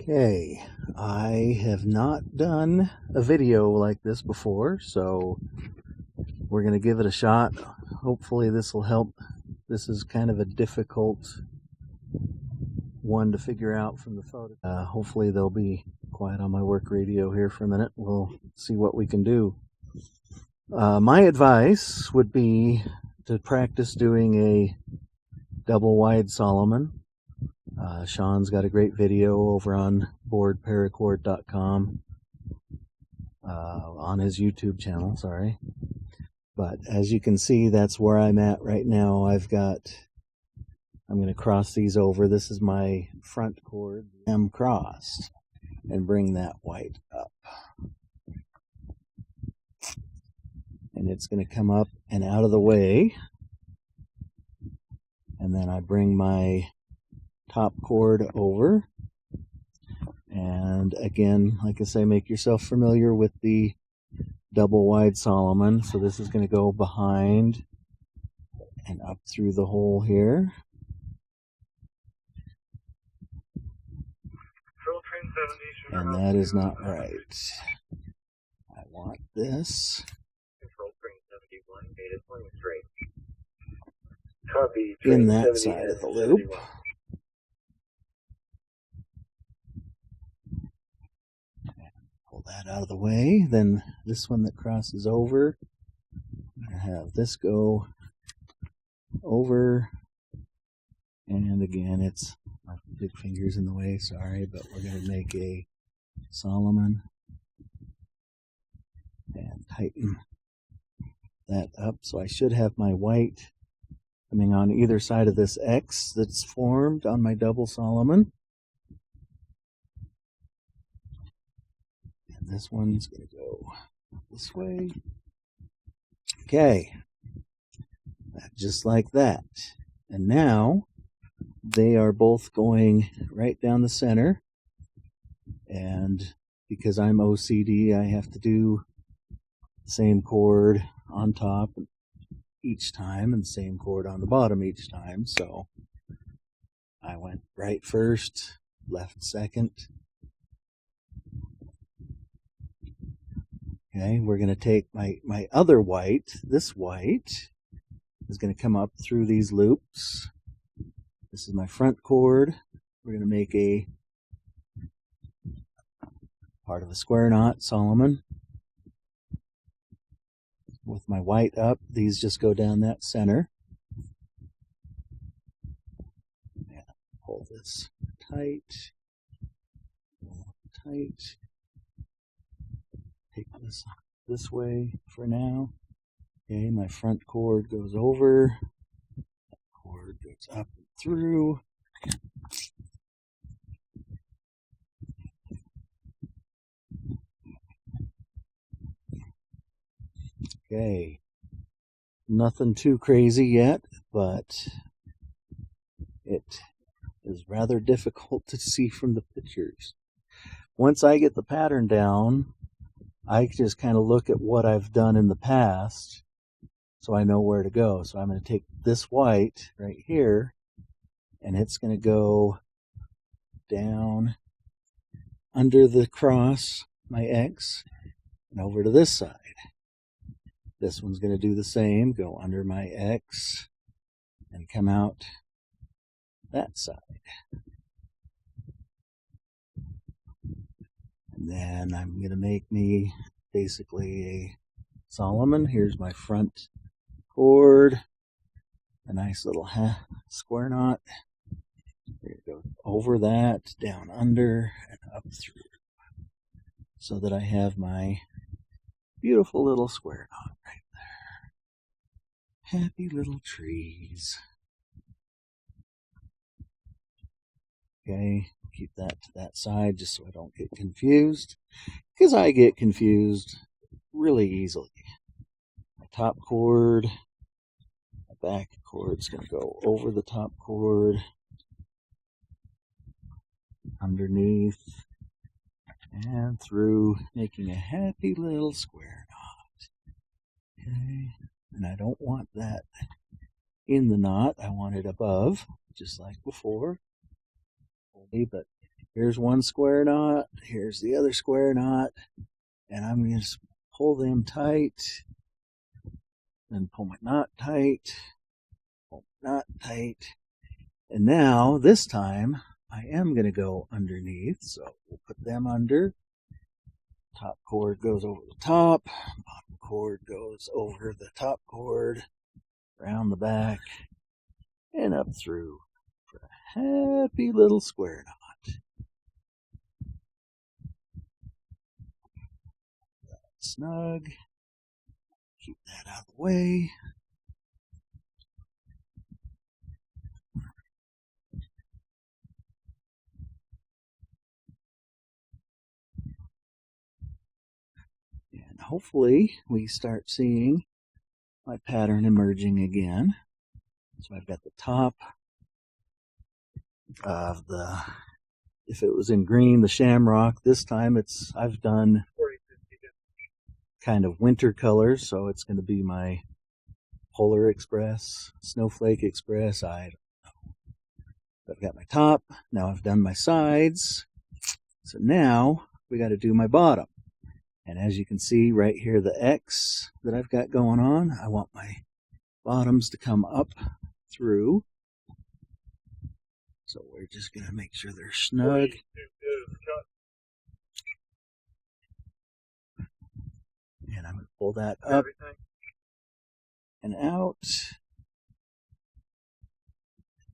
Okay, I have not done a video like this before, so we're going to give it a shot. Hopefully this will help. This is kind of a difficult one to figure out from the photo. Hopefully they'll be quiet on my work radio here for a minute. We'll see what we can do. My advice would be to practice doing a double wide Solomon. Sean's got a great video over on paracord.com on his YouTube channel, sorry. But as you can see, that's where I'm at right now. I'm going to cross these over. This is my front cord. I'm crossed and bring that white up. And it's going to come up and out of the way. And then I bring my top cord over, and again, like I say, make yourself familiar with the double wide Solomon. So this is going to go behind and up through the hole here, and that is not right. I want this in that side of the loop. Pull that out of the way. Then this one that crosses over, I have this go over, and again, it's my big finger's in the way, sorry, but we're going to make a Solomon and tighten that up. So I should have my white coming on either side of this X that's formed on my double Solomon. And this one's going to go this way. Okay, just like that. And now they are both going right down the center. And because I'm OCD, I have to do the same cord on top each time and the same cord on the bottom each time. So I went right first, left second. Okay, we're going to take my other white. This white is going to come up through these loops. This is my front cord. We're going to make a part of a square knot Solomon. With my white up, these just go down that center. Yeah, pull this tight, tight. Take this way for now. Okay, my front cord goes over. That cord goes up and through. Okay, nothing too crazy yet, but it is rather difficult to see from the pictures. Once I get the pattern down, I just kind of look at what I've done in the past so I know where to go. So I'm going to take this white right here, and it's going to go down under the cross, my X, and over to this side. This one's going to do the same, go under my X and come out that side. And then I'm going to make me basically a Solomon. Here's my front cord, a nice little square knot. There you go, over that, down under, and up through, so that I have my beautiful little square knot right there. Happy little trees. Okay, keep that to that side just so I don't get confused, because I get confused really easily. My top cord, my back cord's going to go over the top cord, underneath, and through, making a happy little square knot. Okay, and I don't want that in the knot. I want it above, just like before. But Here's one square knot, here's the other square knot, and I'm going to pull them tight, then pull my knot tight, pull my knot tight, and now this time I am going to go underneath, so we'll put them under. Top cord goes over the top, bottom cord goes over the top cord, around the back, and up through for a happy little square knot. Snug. Keep that out of the way. And hopefully we start seeing my pattern emerging again. So I've got the top of the, if it was in green, the Shamrock. This time I've done kind of winter colors, so it's going to be my Polar Express, Snowflake Express. I don't know. I've got my top. Now I've done my sides. So now we got to do my bottom. And as you can see right here, the X that I've got going on, I want my bottoms to come up through. So we're just going to make sure they're snug. And I'm going to pull that up and out.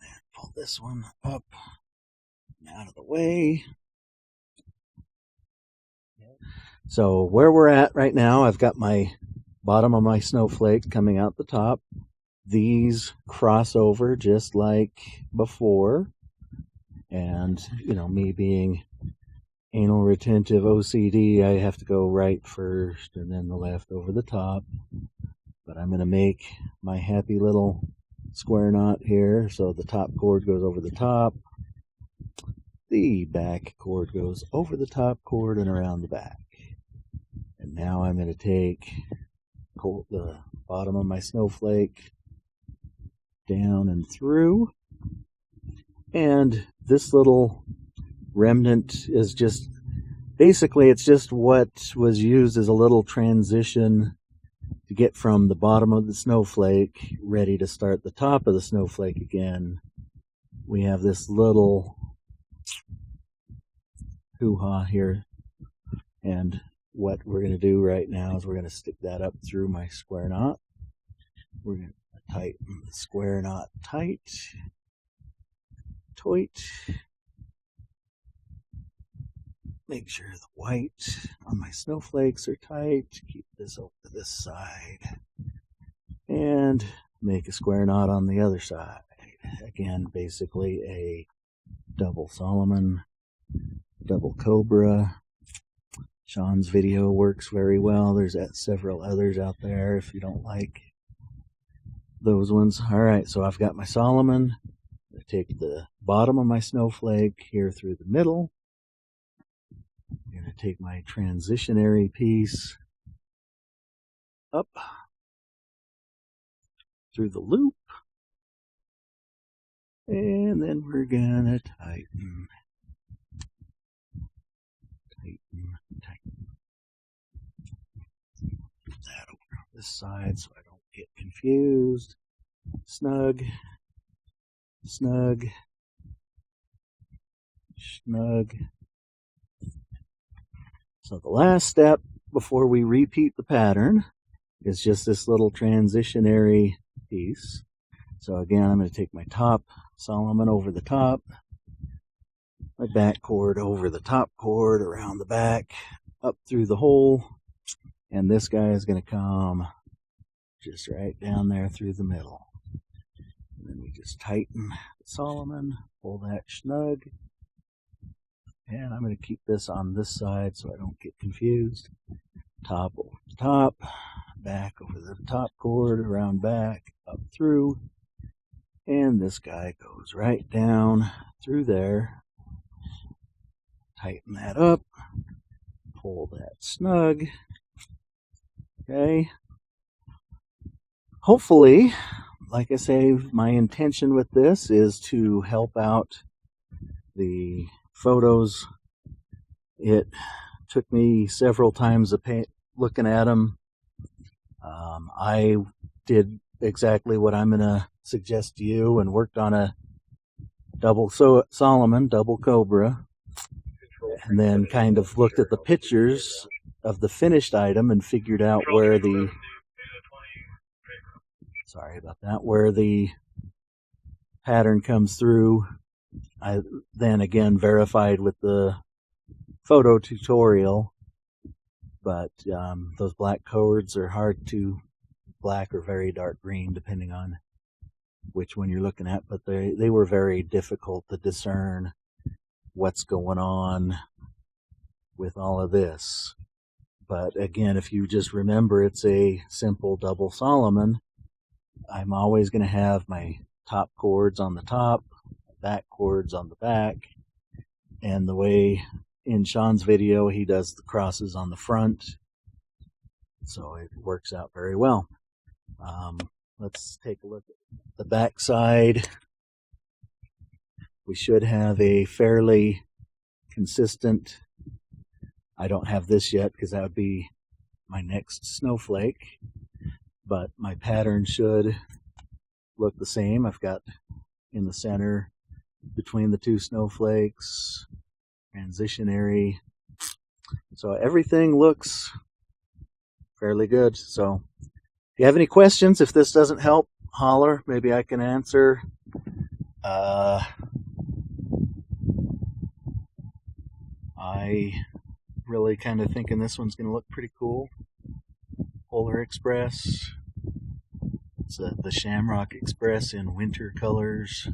And pull this one up and out of the way. So where we're at right now, I've got my bottom of my snowflake coming out the top. These cross over just like before. And, you know, me being anal retentive OCD, I have to go right first and then the left over the top. But I'm going to make my happy little square knot here. So the top cord goes over the top. The back cord goes over the top cord and around the back. And now I'm going to take the bottom of my snowflake down and through. And this little remnant is just, basically it's just what was used as a little transition to get from the bottom of the snowflake ready to start the top of the snowflake again. We have this little hoo-ha here, and what we're going to do right now is we're going to stick that up through my square knot. We're going to tighten the square knot tight. Make sure the white on my snowflakes are tight. Keep this over to this side. And make a square knot on the other side. Again, basically a double Solomon, double Cobra. Sean's video works very well. There's several others out there if you don't like those ones. Alright, so I've got my Solomon. I take the bottom of my snowflake here through the middle. I'm going to take my transitionary piece up through the loop. And then we're going to tighten. Put that over on this side so I don't get confused. Snug, snug, snug. So the last step before we repeat the pattern is just this little transitionary piece. So again, I'm going to take my top Solomon over the top, my back cord over the top cord, around the back, up through the hole, and this guy is going to come just right down there through the middle. And then we just tighten the Solomon, pull that snug, and I'm going to keep this on this side so I don't get confused. Top over the top, back over the top cord, around back, up through, and this guy goes right down through there. Tighten that up, pull that snug. Okay. Hopefully, like I say, my intention with this is to help out the photos. It took me several times looking at them. I did exactly what I'm going to suggest to you and worked on a double Solomon, double Cobra, and then kind of looked at the pictures of the finished item and figured out where the pattern comes through. I then again verified with the photo tutorial, but those black cords are hard to, black or very dark green depending on which one you're looking at, but they were very difficult to discern what's going on with all of this. But again, if you just remember it's a simple double Solomon, I'm always going to have my top cords on the top, back cords on the back, and the way in Sean's video he does the crosses on the front, so it works out very well. Let's take a look at the back side. We should have a fairly consistent, I don't have this yet because that would be my next snowflake, but my pattern should look the same. I've got in the center between the two snowflakes, transitionary, so everything looks fairly good. So if you have any questions, if this doesn't help, holler, maybe I can answer. I really kind of thinking this one's going to look pretty cool. Polar Express. It's the Shamrock Express in winter colors.